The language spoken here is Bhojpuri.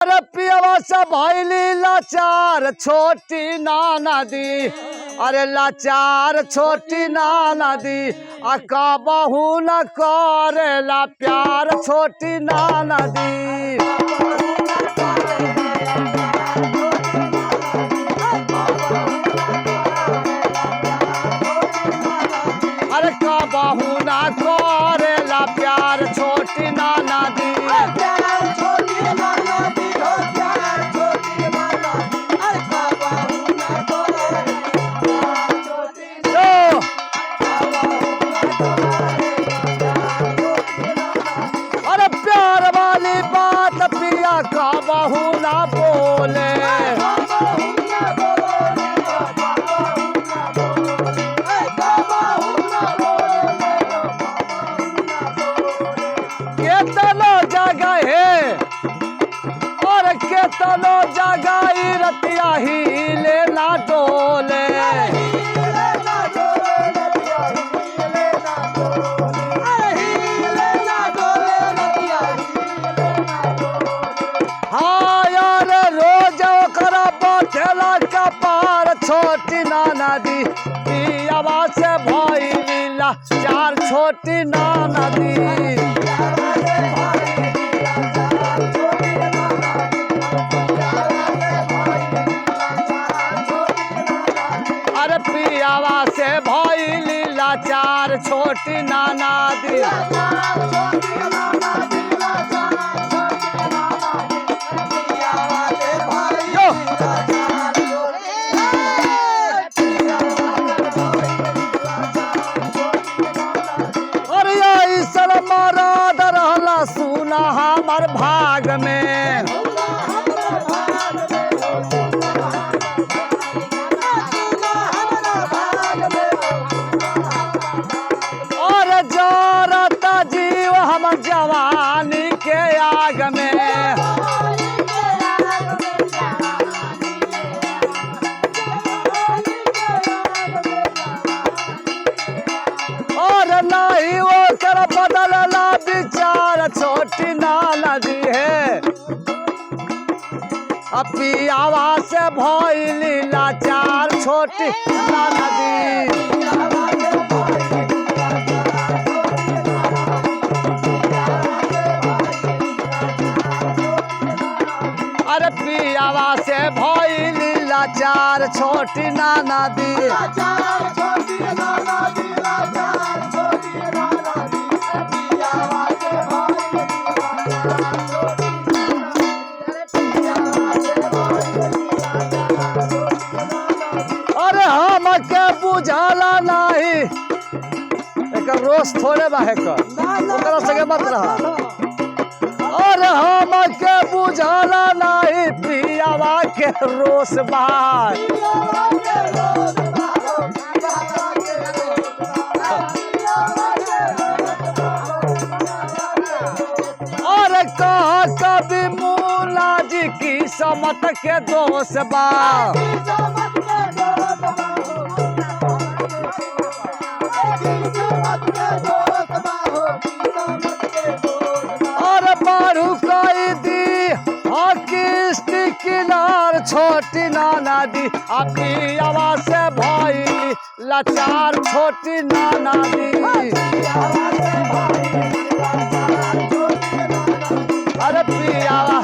अरे पियवा से भैली लाचार छोटी नाना दी, अरे लाचार छोटी नाना दी, अका बहू न करेला प्यार छोटी नाना दी। अरे का बहू न करेला प्यार छोटी नाना दी। अरे प्यार वाली बात पिया का बहू ना बोले, केतनो जगह है और केतनो जगह रतिया ही लेना डोले। हाँ यार रोज ओकरा बैठेला कपार छोटी नाना दी, पियवा से भइली लाचार छोटी नाना दी। अरे पियवा से भइली लाचार छोटी नाना दी। मराद रहला सुना हमार भाग में, और जरता जीव हम जवानी के आग में। और नहीं वो कर बदलला विचार छोटी नाना दी है, पियावा से भइली लाचार छोटी नाना दी। अरे पियावा से भइली लाचार छोटी नाना दी। अरे हमके बुझाला नहीं एक रोज थोड़े बाहे कर ओकरा संगे मत रहा। अरे हमके बुझाला नहीं पियावा के रोस बाहर। अरे कहा कभी मूला जी की समत के दोष बा, और बारू कई दी किस्ती किनार छोटी नाना दी, अपनी आवाज से भइली लाचार छोटी नाना दी। अरे पियावा